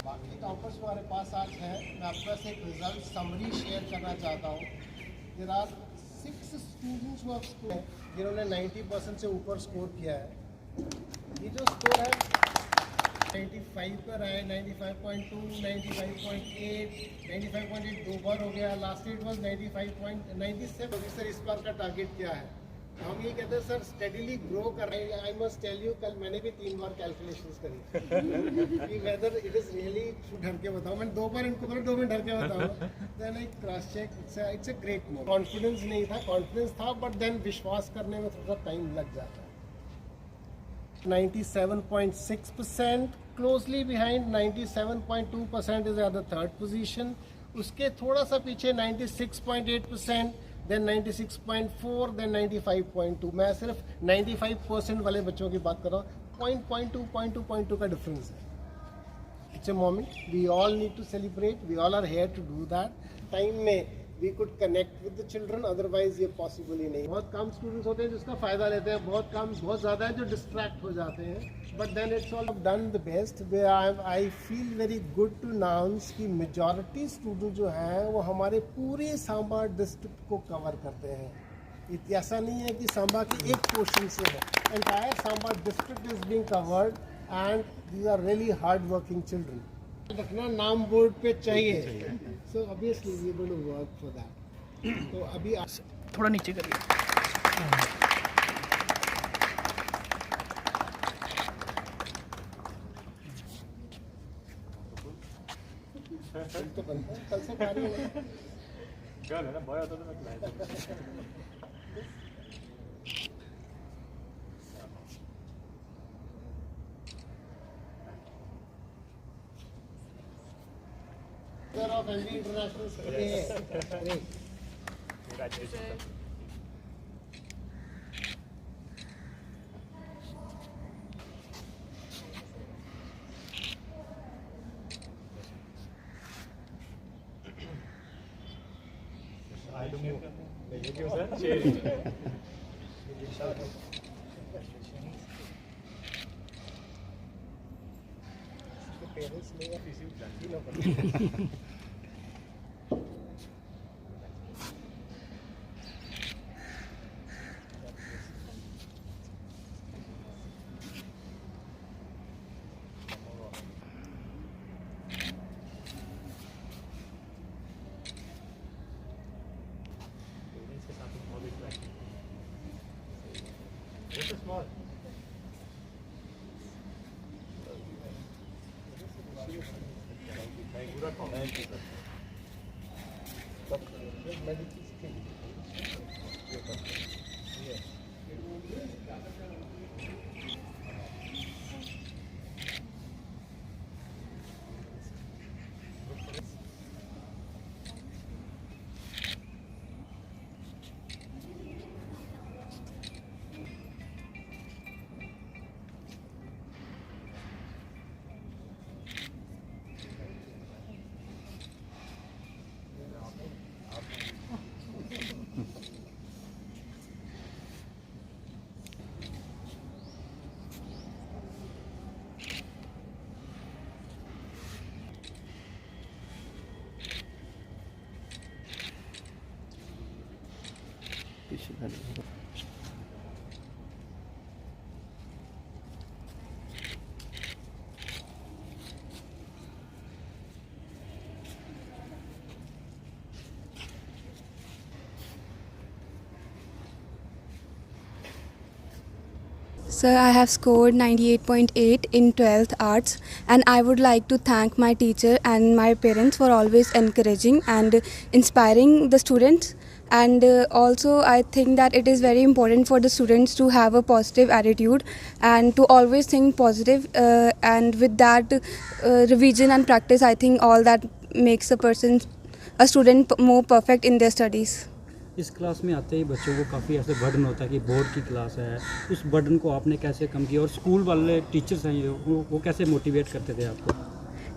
बाकी टॉपर्स हमारे पास आज हैं। मैं आपके पास एक रिजल्ट समरी शेयर करना चाहता हूँ। There are 6 students who have score जिन्होंने 90% से ऊपर स्कोर किया है। ये जो स्कोर है 95 पर आए, 95.2, 95.8, 95.8 दो बार हो गया। Last year was 95.97। सर इस बार का टारगेट क्या है? हम ये कहते हैं सर स्टेडीली ग्रो कर रहे हैं। आई मस्ट टेल यू, कल मैंने भी 3 बार कैलकुलेशंस करी कि वेदर इट इज रियली ढर के बताऊं। मैंने 2 बार इनको बोला 2 मिनट ढर के बताऊं। Then I cross check, it's a great moment. Confidence नहीं था, कॉन्फिडेंस था बट देन विश्वास करने में थोड़ा टाइम लग जाता है। 97.6%, closely behind 97.2% is at the third position. उसके थोड़ा सा पीछे 96.8%, देन 96.4, देन 95.2। मैं सिर्फ 95% वाले बच्चों की बात कर रहा हूँ। 0.2 का डिफरेंस है। It's a moment we all need to celebrate. We all are here to do that. Time में we could connect with the children, otherwise ये पॉसिबल ही नहीं। बहुत कम स्टूडेंट्स होते हैं जिसका फ़ायदा लेते हैं, बहुत कम, बहुत ज़्यादा है जो डिस्ट्रैक्ट हो जाते हैं। But then it's all done the best. I feel very good to announce कि मेजॉरिटी स्टूडेंट जो हैं वो हमारे पूरे सांबा डिस्ट्रिक्ट को कवर करते हैं। ऐसा नहीं है कि सांबा के एक पोर्शन से है। Entire Samba district is being covered and these are really hard working children. रखना नाम बोर्ड पे चाहिए। So obviously we going to work for that. तो अभी थोड़ा नीचे करिए। तो बनता है, कल से कार्य है। क्या है ना बॉय आता तो मैं खिलाया ऑफ एलवी इंटरनेशनल स्कूल है। पेरेंट्स ने small. Thank you, sir. Sir, I have scored 98.8 in 12th Arts, and I would like to thank my teacher and my parents for always encouraging and inspiring the students. And also I think that it is very important for the students to have a positive attitude and to always think positive, and with that revision and practice, I think all that makes a student more perfect in their studies. इस class में आते ही बच्चों को काफ़ी ऐसे burden होता है कि बोर्ड की क्लास है, उस बर्डन को आपने कैसे कम किया और स्कूल वाले टीचर्स हैं वो कैसे मोटिवेट करते थे आपको?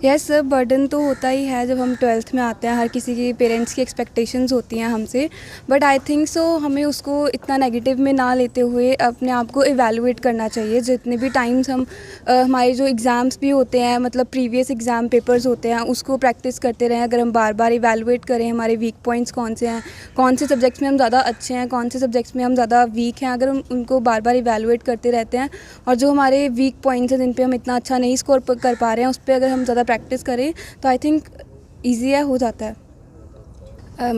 यस सर, बर्डन तो होता ही है जब हम 12th में आते हैं, हर किसी की पेरेंट्स की एक्सपेक्टेशंस होती हैं हमसे, बट आई थिंक सो हमें उसको इतना नेगेटिव में ना लेते हुए अपने आप को इवैल्यूएट करना चाहिए। जितने भी टाइम्स हम हमारे जो एग्ज़ाम्स भी होते हैं, मतलब प्रीवियस एग्ज़ाम पेपर्स होते हैं, उसको प्रैक्टिस करते रहें। अगर हम बार बार इवैल्यूएट करें हमारे वीक पॉइंट्स कौन से हैं, कौन से सब्जेक्ट्स में हम ज़्यादा अच्छे हैं, कौन से सब्जेक्ट्स में हम ज़्यादा वीक हैं, अगर हम उनको बार बार इवैल्यूएट करते रहते हैं और जो हमारे वीक पॉइंट्स हैं जिन पे हम इतना अच्छा नहीं स्कोर कर पा रहे हैं, उस पर अगर हम ज़्यादा प्रैक्टिस करें तो आई थिंक ईजी हो जाता है।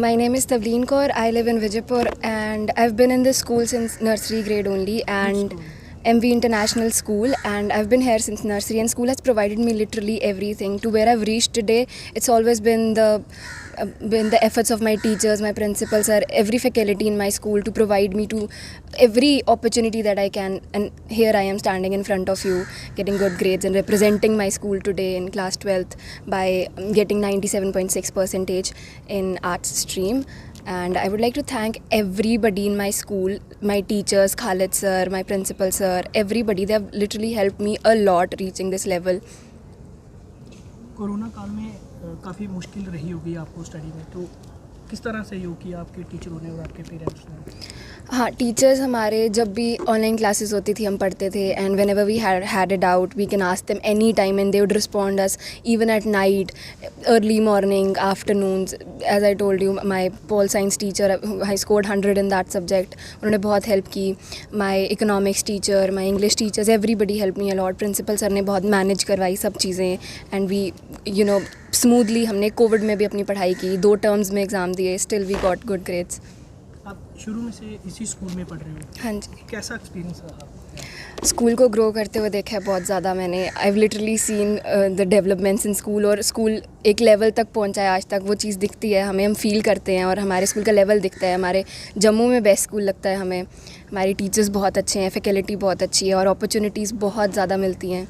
My name is Tavleen Kaur. I live in Vijaypur and I've been in this school since nursery grade only, and MV International School, and I've been here since nursery, and school has provided me literally everything to where I've reached today. It's always been the efforts of my teachers, my principals, sir, every faculty in my school to provide me to every opportunity that I can, and here I am standing in front of you getting good grades and representing my school today in class 12th by getting 97.6% in arts stream. And I would like to thank everybody in my school, my teachers, Khalid sir, my principal sir, everybody. They have literally helped me a lot reaching this level. Corona काल में काफ़ी मुश्किल रही होगी आपको study में, तो किस तरह सहयोग किया आपके टीचरों ने और आपके पेरेंट्स ने? हाँ, टीचर्स हमारे जब भी ऑनलाइन क्लासेस होती थी हम पढ़ते थे, and whenever we had a doubt we can ask them any time and they would respond us even at night, early morning, afternoons. As I told you, my pol science teacher, I scored 100 in that subject. उन्होंने बहुत help की. My economics teacher, my English teachers, everybody help me a lot. Principal sir ने बहुत manage करवाई सब चीज़ें, and we smoothly हमने COVID में भी अपनी पढ़ाई की. 2 टर्म्स में एग्ज़ाम दिए, still we got good grades. आप शुरू में से इसी स्कूल में पढ़ रहे हो, हाँ जी. कैसा एक्सपीरियंस रहा? स्कूल को ग्रो करते हुए देखा है बहुत ज़्यादा मैंने. I have literally seen the developments in school, और स्कूल एक लेवल तक पहुंचा है आज तक. वो चीज़ दिखती है हमें, हम फील करते हैं, और हमारे स्कूल का लेवल दिखता है. हमारे जम्मू में बेस्ट स्कूल लगता है हमें. हमारी टीचर्स बहुत अच्छे हैं, फैकल्टी बहुत अच्छी है, और अपॉर्चुनिटीज़ बहुत ज़्यादा मिलती हैं.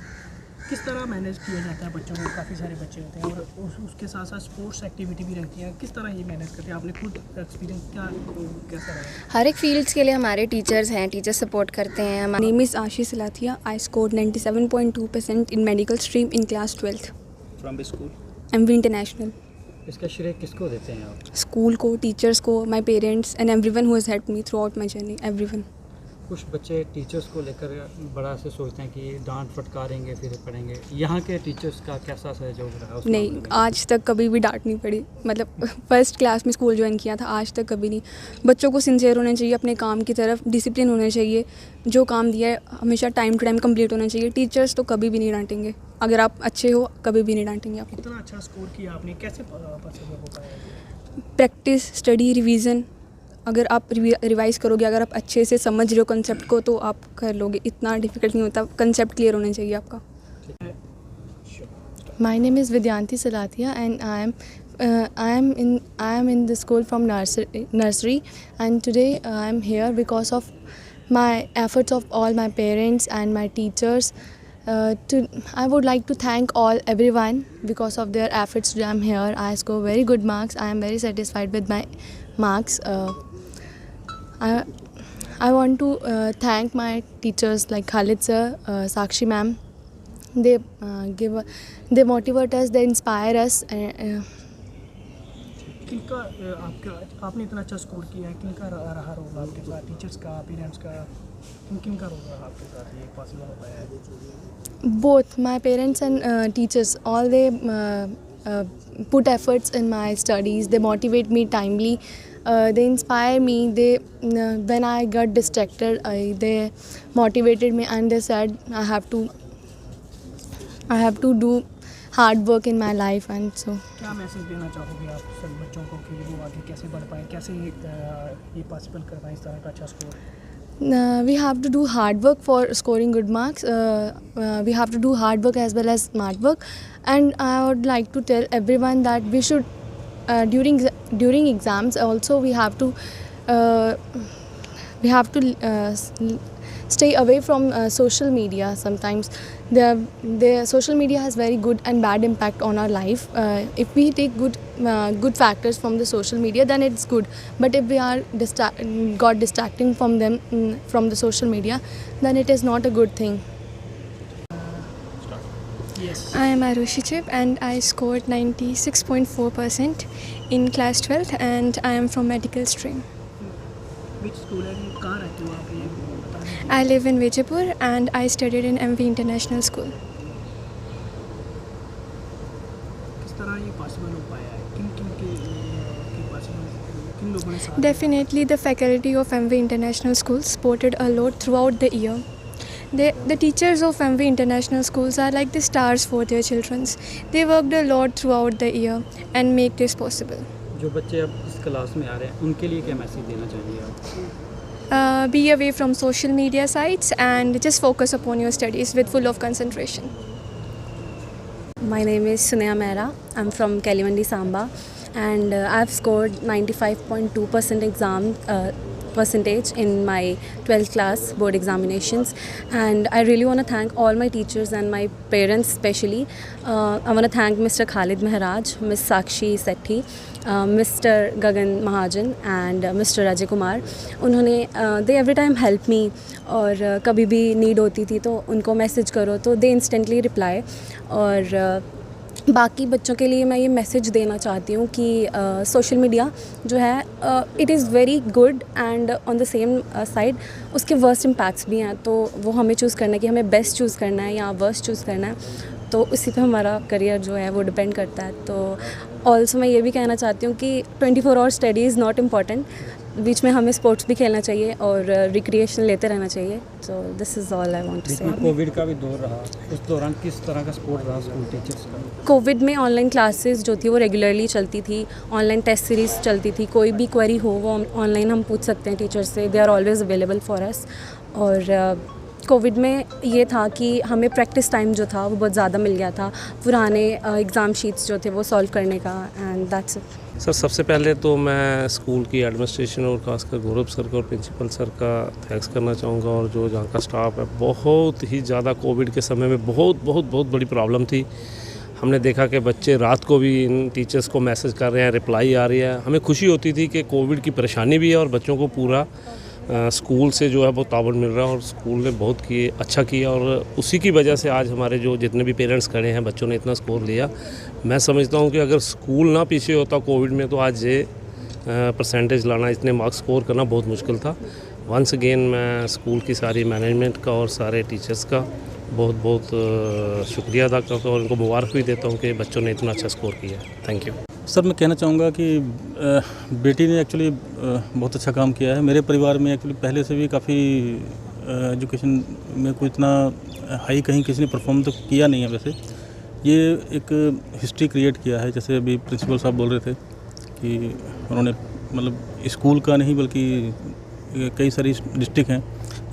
किस तरह मैनेज किया जाता है बच्चों को? काफ़ी सारे बच्चे होते हैं और उसके साथ साथ स्पोर्ट्स एक्टिविटी भी रहती है, किस तरह ये मैनेज करते हैं? आपने खुद एक्सपीरियंस कैसा रहा? हर एक फील्ड्स के लिए हमारे टीचर्स हैं, टीचर्स सपोर्ट करते हैं. My name is Ashi Salathia. I scored 97.2% in medical stream in class 12th. From school MV International. इसका श्रेय किसको देते हैं आप? स्कूल को, टीचर्स को, my parents and everyone who has helped me through out my journey, everyone. कुछ बच्चे टीचर्स को लेकर बड़ा से सोचते हैं कि डांट फटकारेंगे फिर पढ़ेंगे. यहाँ के टीचर्स का कैसा सहयोग रहा उस नहीं, मामले में? आज तक कभी भी डांट नहीं पड़ी. मतलब फर्स्ट क्लास में स्कूल ज्वाइन किया था, आज तक कभी नहीं. बच्चों को सिंसियर होना चाहिए अपने काम की तरफ, डिसिप्लिन होना चाहिए. जो काम दिया है हमेशा टाइम टू टाइम कंप्लीट होना चाहिए. टीचर्स तो कभी भी नहीं डांटेंगे. अगर आप अच्छे हो कभी भी नहीं डांटेंगे आपको. इतना अच्छा स्कोर किया आपने, कैसे पॉसिबल हो पाया? Practice, study, revision. अगर आप रिवाइज़ करोगे, अगर आप अच्छे से समझ रहे हो कंसेप्ट को, तो आप कर लोगे. इतना डिफिकल्ट नहीं होता. कंसेप्ट क्लियर होना चाहिए आपका. My name is Vidyanti Salathia, and I am in the school from nursery, and today I am here because of my efforts of all my parents and my teachers. I would like to thank everyone because of their efforts. Today I am here. I score very good marks. I am very satisfied with my marks. I want to thank my teachers like Khalid sir, Sakshi ma'am. They motivate us, they inspire us. किनका आपने इतना अच्छा score किया है, किनका रहा role आपके साथ? टीचर्स का, पेरेंट्स का, किनका रोल रहा आपके साथ ये पॉसिबल हो पाया है? Both my parents and teachers, all they put efforts in my studies. They motivate me timely. They inspire me. When I got distracted, they motivated me, and they said I have to do hard work in my life. And so क्या message देना चाहोगे आप सब बच्चों को कि वो आगे कैसे बढ़ पाएँ, कैसे ये पॉसिबल कर पाएँ इस तरह का अच्छा score? we have to do hard work for scoring good marks. We have to do hard work as well as smart work. And I would like to tell everyone that we should during exams also we have to stay away from social media. Sometimes the social media has very good and bad impact on our life. If we take good factors from the social media, then it's good. But if we are got distracting from them, from the social media, then it is not a good thing. ये I am Arushi Chip and I scored 96.4% in class 12th and I am from medical stream. Which school है, कहाँ रहते हो आप, ये बता दें। I live in Vijaypur and I studied in MV International School. किस तरह ये पॉसिबल हो पाया है, किन किन के पॉसिबल, किन लोगों ने साथ Definitely the faculty of MV International School supported a lot throughout the year. The teachers of MV International Schools are like the stars for their children. They worked a lot throughout the year and make this possible. जो बच्चे अब इस class में आ रहे हैं उनके लिए क्या मैसेज देना चाहेंगे आप? Be away from social media sites and just focus upon your studies with full of concentration. My name is Suneha Mehra. I'm from Kalimandi, Samba, and I've scored 95.2% exam percentage in my 12th class board examinations, and I really want to thank all my teachers and my parents especially. I want to thank Mr. Khalid Maharaj, Miss Sakshi Sethi, Mr. Gagan Mahajan and Mr. Rajay Kumar. उन्होंने they every time help me, और कभी भी need होती थी तो उनको message करो तो दे इंस्टेंटली रिप्लाई. और बाकी बच्चों के लिए मैं ये मैसेज देना चाहती हूँ कि सोशल मीडिया जो है it is very good and on the same side उसके वर्स्ट इम्पैक्ट्स भी हैं, तो वो हमें चूज़ करना है कि हमें बेस्ट चूज़ करना है या वर्स्ट चूज़ करना है, तो उसी पे हमारा करियर जो है वो डिपेंड करता है. तो ऑल्सो मैं ये भी कहना चाहती हूँ कि 24 hour study is not important, बीच में हमें स्पोर्ट्स भी खेलना चाहिए और रिक्रिएशन लेते रहना चाहिए. So this is all I want to say. Covid का भी दौर रहा, उस दौरान किस तरह का सपोर्ट रहा स्कूल टीचर्स का? कोविड में ऑनलाइन क्लासेस जो थी वो रेगुलरली चलती थी, ऑनलाइन टेस्ट सीरीज़ चलती थी, कोई भी क्वेरी हो वो ऑनलाइन हम पूछ सकते हैं टीचर से, they are always available for us. और कोविड में ये था कि हमें प्रैक्टिस टाइम जो था वो बहुत ज़्यादा मिल गया था, पुराने एग्ज़ाम शीट्स जो थे वो सॉल्व करने का, एंड दैट्स इट. सर सबसे पहले तो मैं स्कूल की एडमिनिस्ट्रेशन और खासकर गौरव सर का और प्रिंसिपल सर का थैंक्स करना चाहूँगा, और जो जहाँ का स्टाफ है, बहुत ही ज़्यादा कोविड के समय में बहुत बड़ी प्रॉब्लम थी. हमने देखा कि बच्चे रात को भी इन टीचर्स को मैसेज कर रहे हैं, रिप्लाई आ रही है. हमें खुशी होती थी कि कोविड की परेशानी भी है और बच्चों को पूरा स्कूल से जो है वो ताबड़ मिल रहा है, और स्कूल ने बहुत अच्छा किया, और उसी की वजह से आज हमारे जो जितने भी पेरेंट्स खड़े हैं, बच्चों ने इतना स्कोर लिया. मैं समझता हूँ कि अगर स्कूल ना पीछे होता कोविड में तो आज ये परसेंटेज लाना, इतने मार्क्स स्कोर करना बहुत मुश्किल था. वंस अगेन मैं स्कूल की सारी मैनेजमेंट का और सारे टीचर्स का बहुत शुक्रिया अदा करता हूँ और उनको मुबारक भी देता हूँ कि बच्चों ने इतना अच्छा स्कोर किया. Thank you sir. मैं कहना चाहूँगा कि बेटी ने एक्चुअली बहुत अच्छा काम किया है. मेरे परिवार में एक्चुअली पहले से भी काफ़ी एजुकेशन में कोई इतना हाई कहीं किसी ने परफॉर्म तो किया नहीं है. वैसे ये एक हिस्ट्री क्रिएट किया है, जैसे अभी प्रिंसिपल साहब बोल रहे थे कि उन्होंने मतलब स्कूल का नहीं बल्कि कई सारी डिस्ट्रिक्ट हैं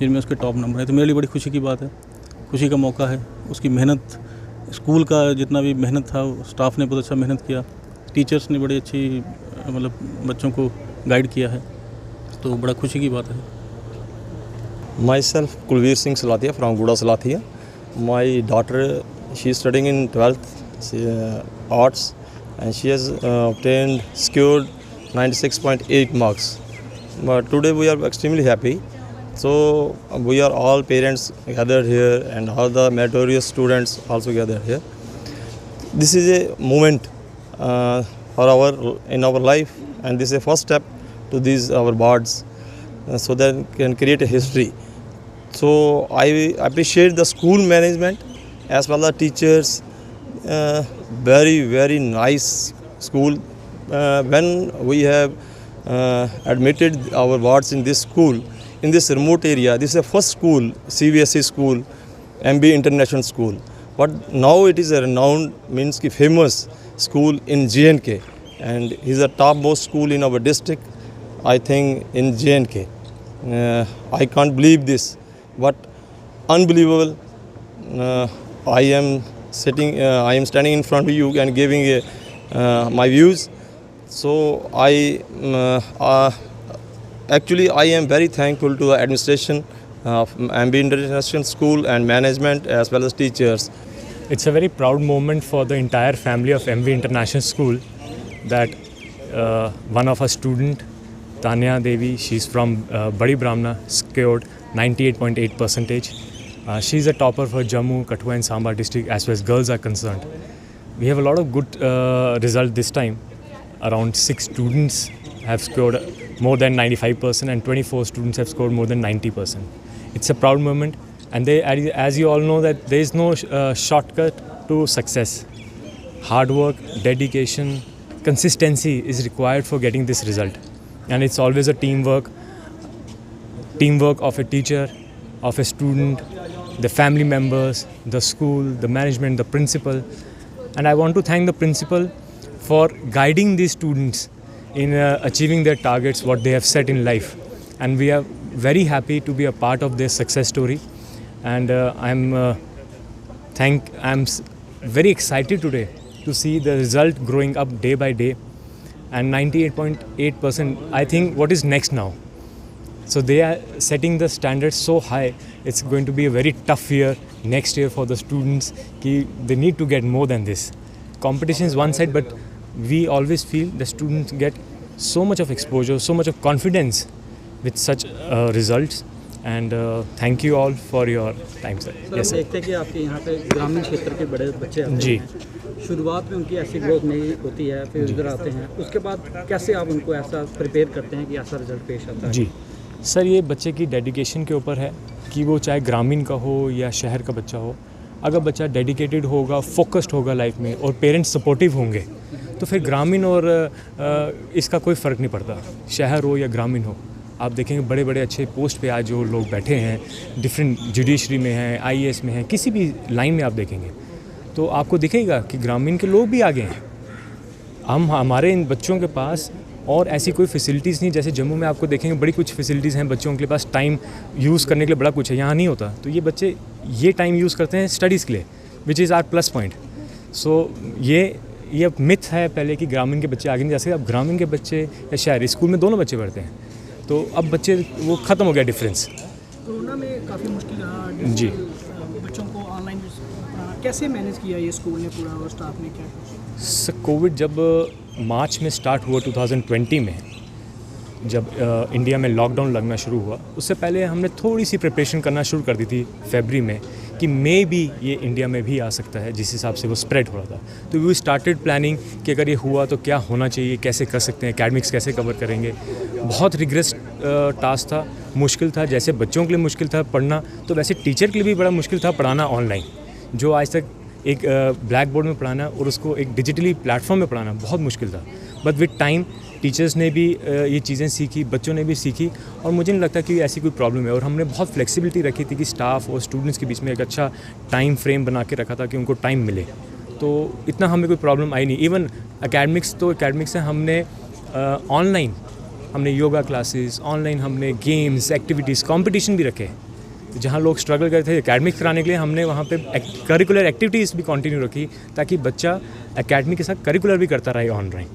जिनमें उसके टॉप नंबर है. तो मेरे लिए बड़ी खुशी की बात है, खुशी का मौका है. उसकी मेहनत, स्कूल का जितना भी मेहनत था, स्टाफ ने बहुत अच्छा मेहनत किया, टीचर्स ने बड़ी अच्छी मतलब बच्चों को गाइड किया है, तो बड़ा खुशी की बात है. Myself, Kulveer Singh Salathia from Guda Salathia. My daughter, she is studying in 12th arts, and she has scored 96.8 marks. But today we are extremely happy. So we are all parents gathered here, and all the meritorious students also gathered here. This is a moment in our life, and this is a first step to these our boards, so that we can create a history. So I appreciate the school management as well as teachers. Very nice school. When we have admitted our wards in this school, in this remote area, this is the first school, CBSE school, MB International School. But now it is a renowned, means ki famous school in J&K, and it is the topmost school in our district, I think, in J&K. I can't believe this, but unbelievable. I am standing in front of you and giving my views. So actually I am very thankful to the administration of MB International School and management as well as teachers. It's a very proud moment for the entire family of MV International School that one of our student, Tanya Devi, she's from Badi Brahmana, scored 98.8%. She is a topper for Jammu, Kathua and Samba district as far as girls are concerned. We have a lot of good result this time. Around 6 students have scored more than 95% and 24 students have scored more than 90%. It's a proud moment, and as you all know that there is no shortcut to success. Hard work, dedication, consistency is required for getting this result, and it's always a teamwork of a teacher, of a student, the family members, the school, the management, the principal. And I want to thank the principal for guiding these students in achieving their targets, what they have set in life. And we are very happy to be a part of their success story. And I'm very excited today to see the result growing up day by day. And 98.8%, I think what is next now? So they are setting the standards so high. It's going to be a very tough year next year for the students. They need to get more than this. Competition is one side, but we always feel the students get so much of exposure, so much of confidence with such results. And thank you all for your time, sir. Yes, देखते हैं कि आपके यहाँ पे ग्रामीण क्षेत्र के बड़े बच्चे आते जी। हैं। शुरुआत में उनकी ऐसी ग्रोथ नहीं होती है, फिर इधर आते हैं, उसके बाद कैसे आप उनको ऐसा प्रिपेयर करते हैं कि ऐसा रिजल्ट पेश आता है? जी सर, ये बच्चे की डेडिकेशन के ऊपर है कि वो चाहे ग्रामीण का हो या शहर का बच्चा हो। अगर बच्चा डेडिकेटेड होगा, फोकस्ड होगा लाइफ में और पेरेंट्स सपोर्टिव होंगे तो फिर ग्रामीण और इसका कोई फ़र्क नहीं पड़ता, शहर हो या ग्रामीण हो। आप देखेंगे बड़े बड़े अच्छे पोस्ट पे आज जो लोग बैठे हैं, डिफरेंट जुडिशरी में हैं, IAS में हैं, किसी भी लाइन में आप देखेंगे तो आपको दिखेगा कि ग्रामीण के लोग भी आगे हैं। हमारे इन बच्चों के पास और ऐसी कोई फैसिलिटीज़ नहीं, जैसे जम्मू में आपको देखेंगे बड़ी कुछ फैसिलिटीज़ हैं बच्चों के पास, टाइम यूज़ करने के लिए बड़ा कुछ है, यहाँ नहीं होता। तो ये बच्चे ये टाइम यूज़ करते हैं स्टडीज़ के लिए, which is our plus point. So ये मिथ है पहले कि ग्रामीण के बच्चे आगे नहीं जा सकते। अब ग्रामीण के बच्चे या शहरी स्कूल में दोनों बच्चे पढ़ते हैं, तो अब बच्चे वो ख़त्म हो गया डिफरेंस। कोरोना में काफ़ी मुश्किल रहा जी। बच्चों को ऑनलाइन कैसे मैनेज किया ये स्कूल ने पूरा और स्टाफ ने क्या कुछ? सर, कोविड जब मार्च में स्टार्ट हुआ 2020 में, जब इंडिया में लॉकडाउन लगना शुरू हुआ, उससे पहले हमने थोड़ी सी प्रिपरेशन करना शुरू कर दी थी फरवरी में कि मे बी ये इंडिया में भी आ सकता है, जिस हिसाब से वो स्प्रेड हो रहा था। तो वी स्टार्टेड प्लानिंग कि अगर ये हुआ तो क्या होना चाहिए, कैसे कर सकते हैं, एकेडमिक्स कैसे कवर करेंगे। बहुत रिग्रेस टास्क था, मुश्किल था। जैसे बच्चों के लिए मुश्किल था पढ़ना, तो वैसे टीचर के लिए भी बड़ा मुश्किल था पढ़ाना ऑनलाइन। जो आज तक एक ब्लैक बोर्ड में पढ़ाना और उसको एक डिजिटली प्लेटफॉर्म में पढ़ाना बहुत मुश्किल था। बट विद टाइम टीचर्स ने भी ये चीज़ें सीखी, बच्चों ने भी सीखी, और मुझे नहीं लगता कि ऐसी कोई प्रॉब्लम है। और हमने बहुत फ्लेक्सिबिलिटी रखी थी कि स्टाफ और स्टूडेंट्स के बीच में एक अच्छा टाइम फ्रेम बना के रखा था कि उनको टाइम मिले, तो इतना हमें कोई प्रॉब्लम आई नहीं। इवन एकेडमिक्स से हमने ऑनलाइन हमने योगा क्लासेस, ऑनलाइन हमने गेम्स, एक्टिविटीज़, कॉम्पिटिशन भी रखे। जहाँ लोग स्ट्रगल करते थे एकेडमिक्स कराने के लिए, हमने वहाँ पे करिकुलर एक्टिविटीज़ भी कंटिन्यू रखी ताकि बच्चा एकेडमिक के साथ करिकुलर भी करता रहे ऑनलाइन।